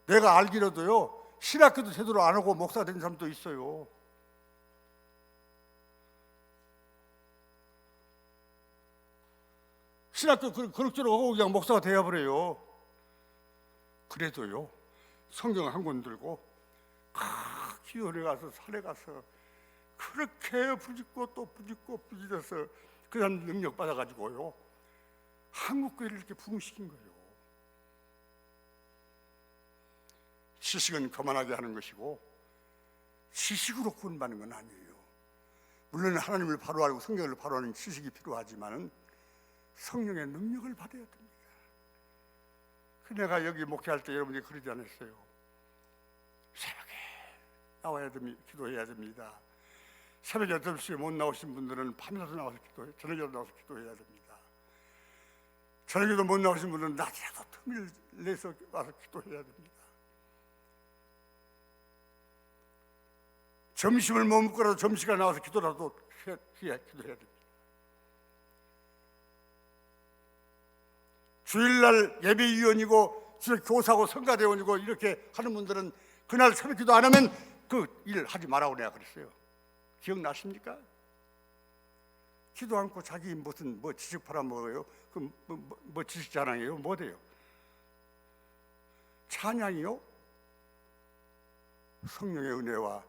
내가 알기로도요 신학교도 제대로 안 하고 목사 된 사람도 있어요. 신학교 그럭저럭 하고 그냥 목사가 되어버려요. 그래도요 성경 한 권 들고 기도를 가서 산에 가서 그렇게 부짓고 또 부짓고 부짓어서 그 사람 능력 받아가지고요 한국교회를 이렇게 부흥시킨 거예요. 지식은 거만하게 하는 것이고 지식으로 구원받는 건 아니에요. 물론 하나님을 바로 알고 성경을 바로 아는 지식이 필요하지만 성령의 능력을 받아야 됩니다. 내가 여기 목회할 때 여러분이 그러지 않았어요? 새벽에 나와야 됩니다. 기도해야 됩니다. 새벽 8시에 못 나오신 분들은 밤에라도 나와서 기도해, 저녁에도 나와서 기도해야 됩니다. 저녁에도 못 나오신 분들은 낮이라도 틈을 내서 와서 기도해야 됩니다. 점심을 못 먹고라도 점심시간에 나와서 기도라도 기도해야 됩니다. 주일날 예배위원이고 교사고 성가대원이고 이렇게 하는 분들은 그날 새벽 기도 안 하면 그 일 하지 말라고 내가 그랬어요. 기억나십니까? 기도 않고 자기 무슨 지식 팔아먹어요? 뭐 지식 자랑이에요? 뭐 돼요? 찬양이요? 성령의 은혜와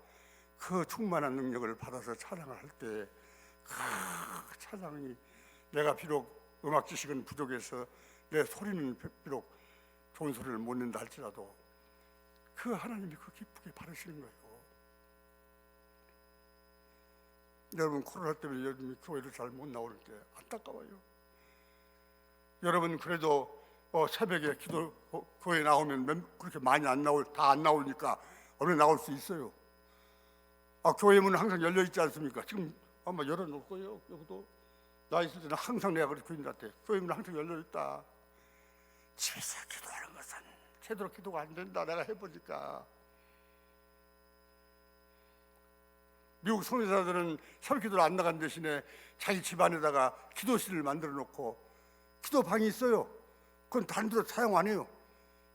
그 충만한 능력을 받아서 찬양을 할 때 그 찬양이 내가 비록 음악 지식은 부족해서 내 소리는 비록 좋은 소리를 못 낸다 할지라도 그 하나님이 그 기쁘게 바르시는 거예요. 여러분 코로나 때문에 요즘 교회를 잘 못 나올 때 안타까워요. 여러분 그래도 새벽에 기도 교회 나오면 그렇게 많이 다 안 나오니까 어느 나올 수 있어요. 교회 문은 항상 열려 있지 않습니까? 지금 아마 열어놓을 거예요. 여기도 나 있을 때는 항상 내가 그렇게 교인들한테 교회 문은 항상 열려 있다. 집에서 기도하는 것은 제대로 기도가 안 된다. 내가 해보니까 미국 선교사들은 새벽 기도를 안 나간 대신에 자기 집안에다가 기도실을 만들어 놓고 기도방이 있어요. 그건 단도로 사용 안 해요.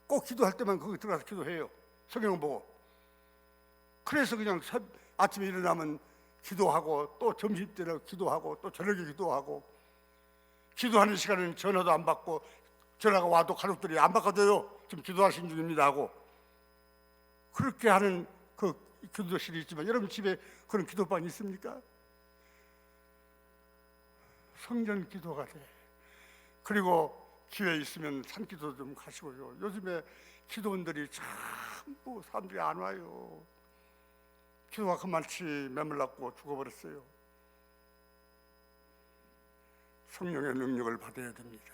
꼭 기도할 때만 거기 들어가서 기도해요. 성경 보고. 그래서 그냥 아침에 일어나면 기도하고 또 점심때는 기도하고 또 저녁에 기도하고 기도하는 시간에는 전화도 안 받고 전화가 와도 가족들이 안 바꿔줘요. 지금 기도하신 중입니다 하고 그렇게 하는 그 기도실이 있지만 여러분 집에 그런 기도방이 있습니까? 성전 기도가 돼. 그리고 기회 있으면 산기도 좀 가시고요. 요즘에 기도원들이 전부 사람들이 안 와요. 기도가 그만치 메말랐고 죽어버렸어요. 성령의 능력을 받아야 됩니다.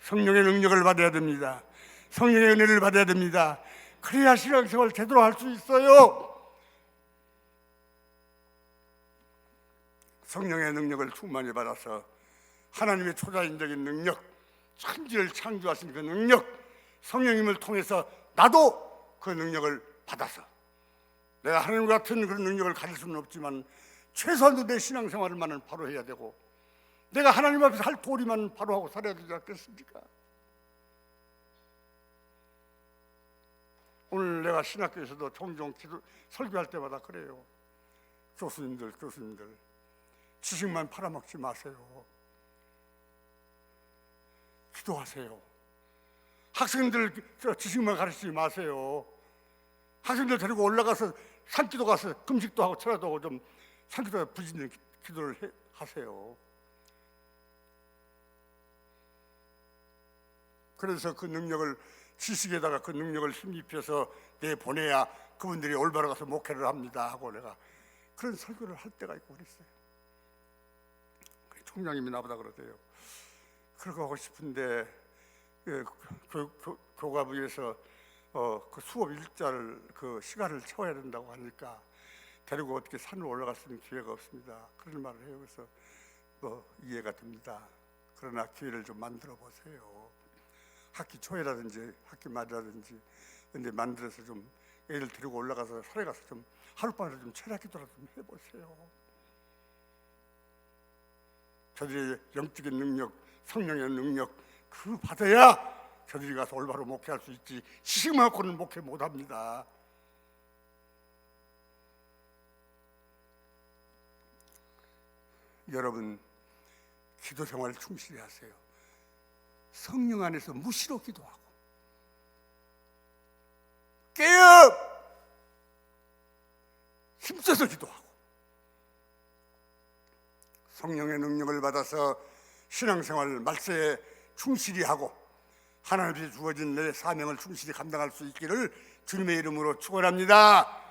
성령의 능력을 받아야 됩니다. 성령의 은혜를 받아야 됩니다. 그래야 신앙생활 제대로 할 수 있어요. 성령의 능력을 충만히 받아서 하나님의 초자연적인 능력, 천지를 창조하신 그 능력, 성령님을 통해서 나도 그 능력을 받아서 내가 하나님 같은 그런 능력을 가질 수는 없지만 최소한도 내 신앙생활만은 바로 해야 되고 내가 하나님 앞에서 할 도리만 바로 하고 살아야 되지 않겠습니까? 오늘 내가 신학교에서도 종종 설교할 때마다 그래요. 교수님들 지식만 팔아먹지 마세요. 기도하세요. 학생들 지식만 가르치지 마세요. 학생들 데리고 올라가서 산기도 가서 금식도 하고 철야도 하고 좀 산기도에 부짖는 기도를 하세요. 그래서 그 능력을 지식에다가 그 능력을 힘입혀서 내보내야 그분들이 올바로 가서 목회를 합니다 하고 내가 그런 설교를 할 때가 있고 그랬어요. 총장님이 나보다 그러대요. 그렇게 하고 싶은데 교과부에서 그 수업 일자를 그 시간을 채워야 된다고 하니까 데리고 어떻게 산을 올라갈 수 있는 기회가 없습니다. 그런 말을 해요. 그래서 이해가 됩니다. 그러나 기회를 좀 만들어 보세요. 학기 초에라든지 학기 말이라든지 근데 만들어서 좀 애를 데리고 올라가서 산에 가서 좀 하룻밤을 좀 철학기도라도 좀 해보세요. 저들의 영적인 능력, 성령의 능력 그 받아야 저들이 가서 올바로 목회할 수 있지 지식만 갖고는 목회 못합니다. 여러분 기도 생활을 충실히 하세요. 성령 안에서 무시로 기도하고 깨어 힘써서 기도하고 성령의 능력을 받아서 신앙생활 말세에 충실히 하고 하나님께 주어진 내 사명을 충실히 감당할 수 있기를 주님의 이름으로 축원합니다.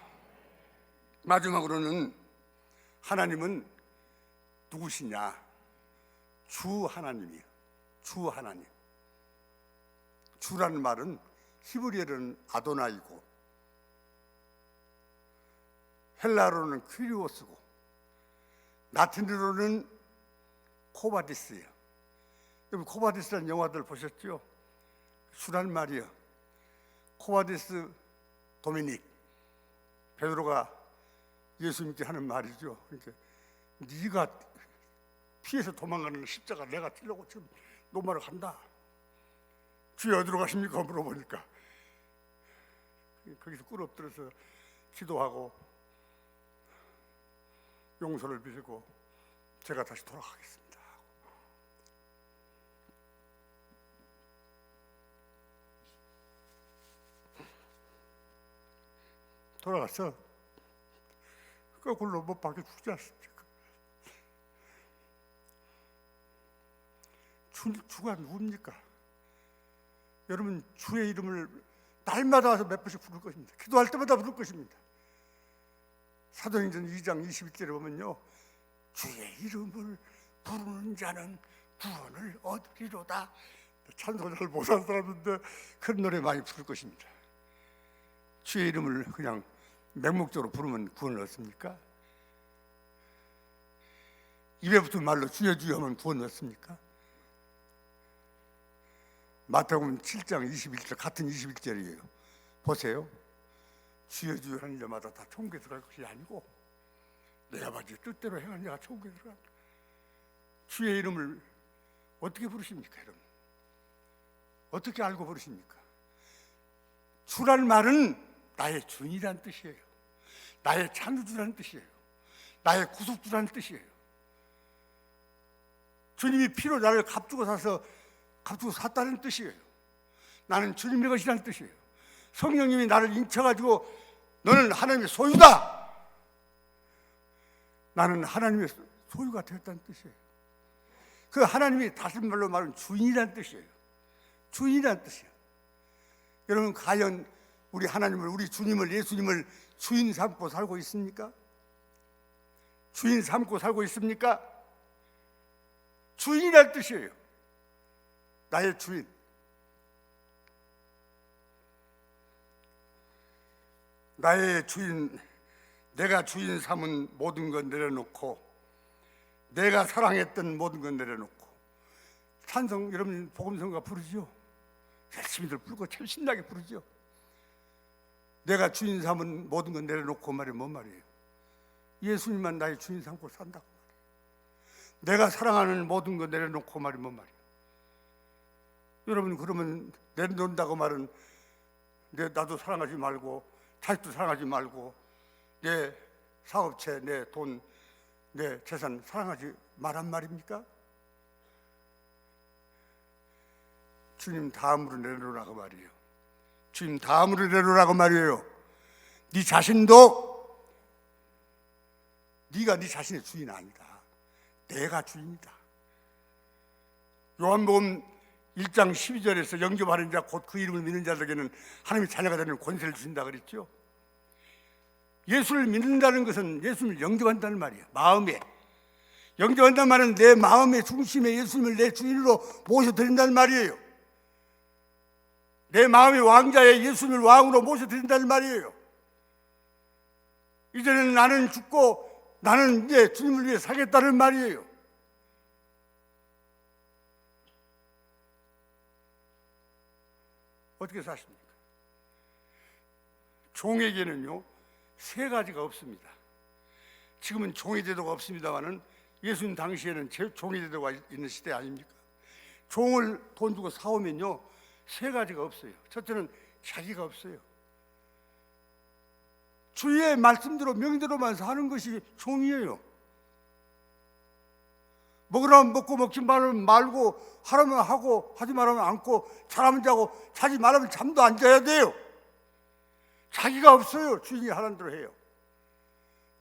마지막으로는 하나님은 누구시냐? 주 하나님이요. 주 하나님. 주라는 말은 히브리어로는 아도나이고 헬라어로는 퀴리오스고 라틴어로는 코바디스예요. 여러분 코바디스라는 영화들 보셨죠? 주라는 말이요. 코바디스 도미닉 베드로가 예수님께 하는 말이죠. 그러니까 네가 피해서 도망가는 십자가 내가 찔려고 지금 노마를 간다. 주여 어디로 가십니까? 물어보니까 거기서 꿇어 엎드려서 기도하고 용서를 빌고 제가 다시 돌아가겠습니다. 돌아가서 거꾸로 못 박혀 죽지 않습니까? 주가 누굽니까? 여러분 주의 이름을 날마다 와서 몇 번씩 부를 것입니다. 기도할 때마다 부를 것입니다. 사도행전 2장 21절에 보면요, 주의 이름을 부르는 자는 구원을 얻으리로다. 찬송을 잘 못하는 사람인데 그런 노래 많이 부를 것입니다. 주의 이름을 그냥 맹목적으로 부르면 구원을 얻습니까? 입에 붙은 말로 주여 주여 하면 구원을 얻습니까? 마태복음 7장 21절 같은 21절이에요. 보세요. 주여 주여 하는 자마다 다 천국에 들어갈 것이 아니고 내 아버지 뜻대로 행하는 자가 천국에 들어간다. 주의 이름을 어떻게 부르십니까, 여러분? 어떻게 알고 부르십니까? 주라는 말은 나의 주인이라는 뜻이에요. 나의 창조주라는 뜻이에요. 나의 구속주라는 뜻이에요. 주님이 피로 나를 값주고 샀다는 뜻이에요. 나는 주님의 것이라는 뜻이에요. 성령님이 나를 인쳐가지고 너는 하나님의 소유다. 나는 하나님의 소유가 되었다는 뜻이에요. 그 하나님이 다른 말로 말하면 주인이라는 뜻이에요. 주인이라는 뜻이에요. 여러분 과연 우리 하나님을, 우리 주님을, 예수님을 주인 삼고 살고 있습니까? 주인 삼고 살고 있습니까? 주인이라는 뜻이에요. 나의 주인. 나의 주인, 내가 주인 삼은 모든 건 내려놓고 내가 사랑했던 모든 건 내려놓고 찬송 여러분 복음성가 부르죠? 열심히들 부르고 참 신나게 부르죠. 내가 주인 삼은 모든 건 내려놓고 말이 뭔 말이에요? 예수님만 나의 주인 삼고 산다고 말이에요. 내가 사랑하는 모든 거 내려놓고 말이 뭔 말이에요? 여러분, 그러면 내려놓는다고 말은 나도 사랑하지 말고 자식도 사랑하지 말고 내 사업체, 내 돈, 내 재산 사랑하지 말란 말입니까? 주님 다음으로 내려놓으라고 말이에요. 주님 다음으로 내려놓으라고 말이에요. 네 자신도 네가 네 자신의 주인 아니다. 내가 주인이다. 요한복음 1장 12절에서 영접하는 자 곧 그 이름을 믿는 자들에게는 하나님의 자녀가 되는 권세를 주신다 그랬죠. 예수를 믿는다는 것은 예수를 영접한다는 말이에요. 마음에 영접한다는 말은 내 마음의 중심에 예수님을 내 주인으로 모셔드린다는 말이에요. 내 마음의 왕자에 예수님을 왕으로 모셔드린다는 말이에요. 이제는 나는 죽고 나는 이제 주님을 위해 살겠다는 말이에요. 어떻게 사십니까? 종에게는요 세 가지가 없습니다. 지금은 종의 제도가 없습니다만은 예수님 당시에는 종의 제도가 있는 시대 아닙니까? 종을 돈 주고 사오면요 세 가지가 없어요. 첫째는 자기가 없어요. 주의 말씀대로 명대로만 사는 것이 종이에요. 먹으라면 먹고 먹지 말면 말고 하라면 하고 하지 말라면 않고 자라면 자고 자지 말라면 잠도 안 자야 돼요. 자기가 없어요. 주인이 하라는 대로 해요.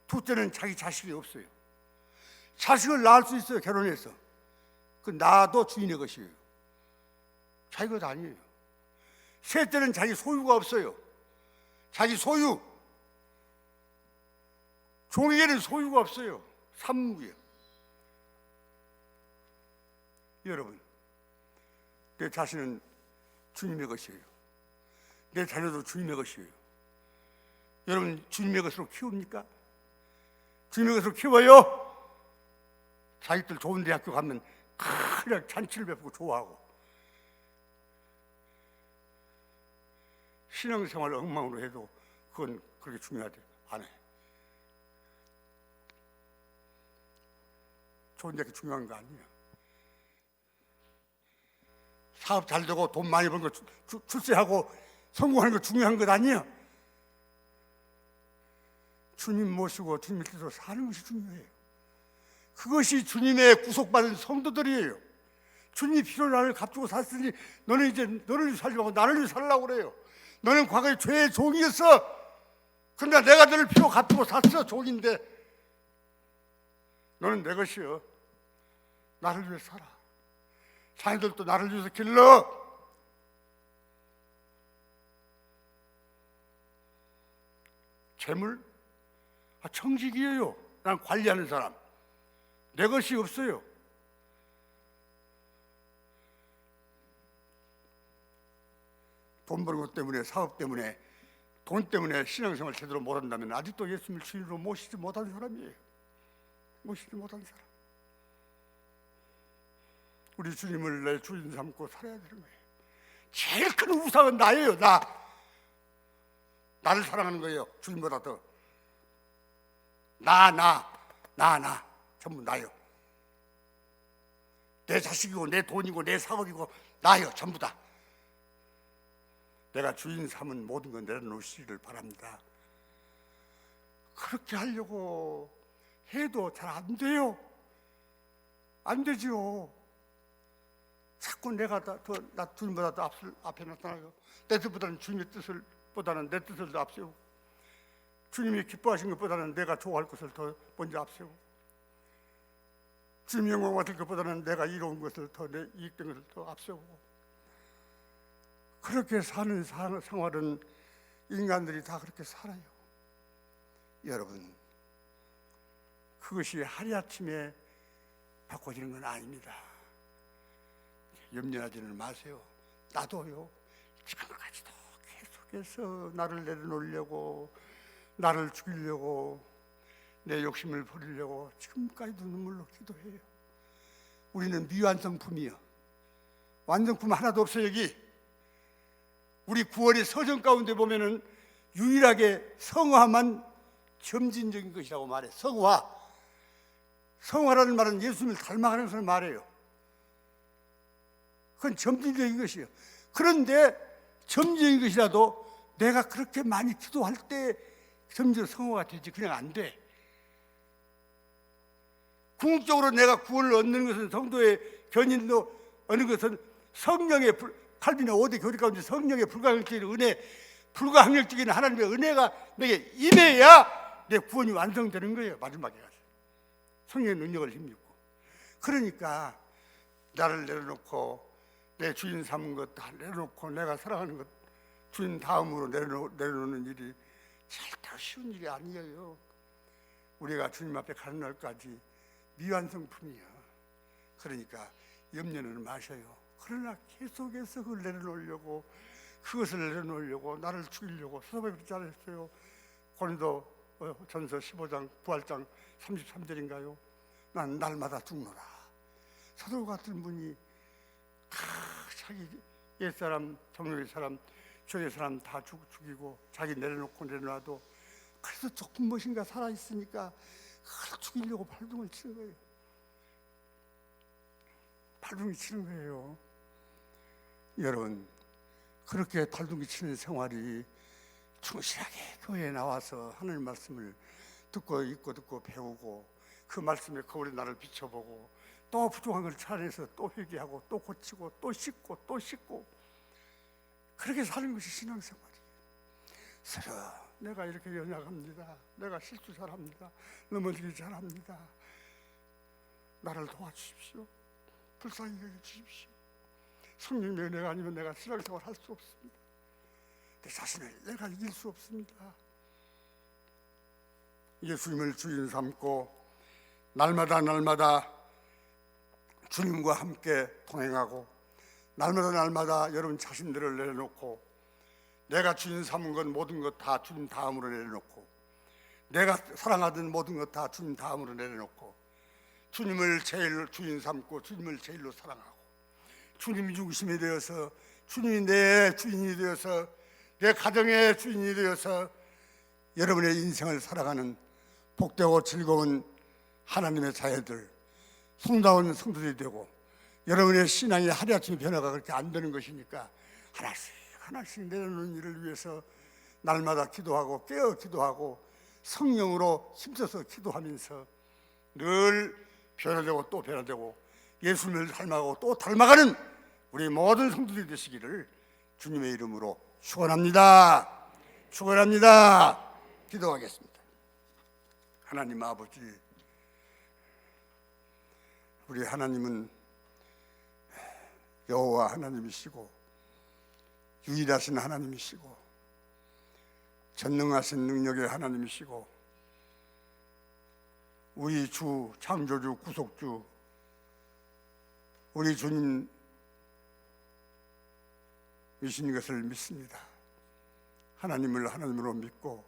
둘째는 자기 자식이 없어요. 자식을 낳을 수 있어요. 결혼해서. 그 낳아도 주인의 것이에요. 자기 것 아니에요. 셋째는 자기 소유가 없어요. 자기 소유. 종에게는 소유가 없어요. 삼무예요. 여러분, 내 자신은 주님의 것이에요. 내 자녀도 주님의 것이에요. 여러분, 주님의 것으로 키웁니까? 주님의 것으로 키워요? 자기들 좋은 대학교 가면 그냥 잔치를 베푸고 좋아하고 신앙생활을 엉망으로 해도 그건 그렇게 중요하지 않아요. 좋은 대학교 중요한 거 아니에요. 사업 잘 되고 돈 많이 버는 거 출세하고 성공하는 거 중요한 것 아니에요. 주님 모시고 주님의 뜻으로 사는 것이 중요해요. 그것이 주님의 구속받은 성도들이에요. 주님이 피로 나를 값주고 샀으니 너는 이제 너를 위해 살지 말고 나를 위해 살라고 그래요. 너는 과거에 죄의 종이었어. 그러나 내가 너를 피로 값주고 샀어. 종인데 너는 내 것이여. 나를 위해 살아. 자녀들도 나를 위해서 길러. 재물? 청직이에요. 난 관리하는 사람. 내 것이 없어요. 돈 버는 것 때문에, 사업 때문에, 돈 때문에 신앙생활 제대로 못한다면 아직도 예수님을 주인으로 모시지 못한 사람이에요. 모시지 못한 사람. 우리 주님을 내 주인 삼고 살아야 되는 거예요. 제일 큰 우상은 나예요. 나를 사랑하는 거예요. 주님보다 더. 나 전부 나요. 내 자식이고 내 돈이고 내 사업이고 나요. 전부 다. 내가 주인 삼은 모든 건 내려놓으시기를 바랍니다. 그렇게 하려고 해도 잘 안 돼요. 안 되지요. 자꾸 내가 나 주님보다 더 앞에 나타나요. 내 뜻보다는 주님의 뜻을 보다는 내 뜻을 더 앞세우고, 주님이 기뻐하신 것보다는 내가 좋아할 것을 더 먼저 앞세우고, 주님 영광 받을 것보다는 내가 이로운 것을 더 내 이익된 것을 더 앞세우고, 그렇게 사는 생활은 인간들이 다 그렇게 살아요. 여러분, 그것이 하루아침에 바꿔지는 건 아닙니다. 염려하지는 마세요. 나도요. 지금까지도 계속해서 나를 내려놓으려고, 나를 죽이려고, 내 욕심을 버리려고 지금까지도 눈물로 기도해요. 우리는 미완성품이요. 완성품 하나도 없어요. 여기 우리 9월의 서정 가운데 보면은 유일하게 성화만 점진적인 것이라고 말해. 성화라는 말은 예수님을 닮아가는 것을 말해요. 그건 점진적인 것이에요. 그런데 점진적인 것이라도 내가 그렇게 많이 기도할 때 점점 성화가 되지, 그냥 안 돼. 궁극적으로 내가 구원을 얻는 것은, 성도의 견인도 얻는 것은 성령의, 칼빈의 5대 교리 가운데 성령의 불가항력적인 은혜, 불가항력적인 하나님의 은혜가 내게 임해야 내 구원이 완성되는 거예요. 마지막에 가서 성령의 능력을 힘입고. 그러니까 나를 내려놓고 내 주인 삼은 것 다 내려놓고 내가 사랑하는 것 주인 다음으로 내려놓는 일이 절대 쉬운 일이 아니에요. 우리가 주님 앞에 가는 날까지 미완성품이야. 그러니까 염려는 마셔요. 그러나 계속해서 그걸 내려놓으려고, 그것을 내려놓으려고, 나를 죽이려고 서서히 그렇지 않았어요. 고린도 전서 15장 부활장 33절인가요? 난 날마다 죽노라. 사도 같은 분이 다 자기 옛사람, 정욕의 사람, 죄의 사람 다 죽이고 자기 내려놓고 내려놔도 그래서 조금 무엇인가 살아있으니까 그걸 죽이려고 발둥을 치는 거예요. 발둥이 치는 거예요. 여러분, 그렇게 발둥이 치는 생활이 충실하게 교회에 나와서 하나님 말씀을 듣고 읽고 듣고 배우고 그 말씀에 거울에 나를 비춰보고 또 부족한 걸 찾아내서 또 회개하고 또 고치고 또 씻고 또 씻고 그렇게 사는 것이 신앙생활이에요. 서로 내가 이렇게 연약합니다. 내가 실수 잘합니다. 넘어지기 잘합니다. 나를 도와주십시오. 불쌍히 여겨주십시오. 성령의 은혜가 아니면 내가 신앙생활 할 수 없습니다. 내 자신을 내가 이길 수 없습니다. 예수님을 주인 삼고 날마다 주님과 함께 동행하고 날마다 여러분 자신들을 내려놓고 내가 주인 삼은 것 모든 것 다 주님 다음으로 내려놓고 내가 사랑하던 모든 것 다 주님 다음으로 내려놓고 주님을 제일 주인 삼고 주님을 제일로 사랑하고 주님이 중심이 되어서 주님이 내 주인이 되어서 내 가정의 주인이 되어서 여러분의 인생을 살아가는 복되고 즐거운 하나님의 자녀들, 성다운 성도들이 되고 여러분의 신앙이 하루아침에 변화가 그렇게 안 되는 것이니까 하나씩 내려놓는 일을 위해서 날마다 기도하고 깨어 기도하고 성령으로 힘써서 기도하면서 늘 변화되고 또 변화되고 예수님을 닮아가고 또 닮아가는 우리 모든 성도들이 되시기를 주님의 이름으로 축원합니다. 축원합니다. 기도하겠습니다. 하나님 아버지, 우리 하나님은 여호와 하나님이시고 유일하신 하나님이시고 전능하신 능력의 하나님이시고 우리 주 창조주 구속주 우리 주님이신 것을 믿습니다. 하나님을 하나님으로 믿고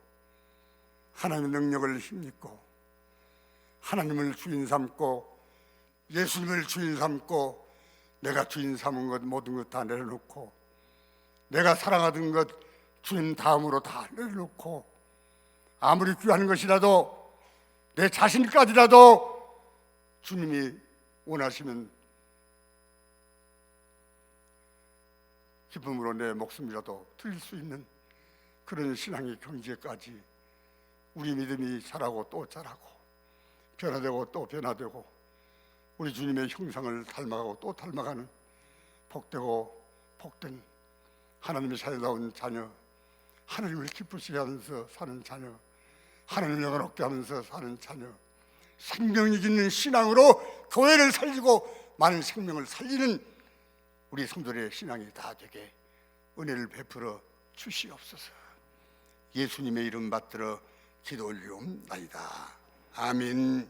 하나님의 능력을 힘입고 하나님을 주인 삼고 예수님을 주인 삼고 내가 주인 삼은 것 모든 것 다 내려놓고 내가 사랑하던 것 주님 다음으로 다 내려놓고 아무리 귀한 것이라도 내 자신까지라도 주님이 원하시면 기쁨으로 내 목숨이라도 드릴 수 있는 그런 신앙의 경지까지 우리 믿음이 자라고 또 자라고 변화되고 또 변화되고 우리 주님의 형상을 닮아가고 또 닮아가는 복되고 복된 하나님의 자녀다운 자녀, 하나님을 기쁘시게 하면서 사는 자녀, 하나님을 영화롭게 하면서 사는 자녀, 생명이 있는 신앙으로 교회를 살리고 많은 생명을 살리는 우리 성도들의 신앙이 다 되게 은혜를 베풀어 주시옵소서. 예수님의 이름 받들어 기도 올리옵나이다. 아멘.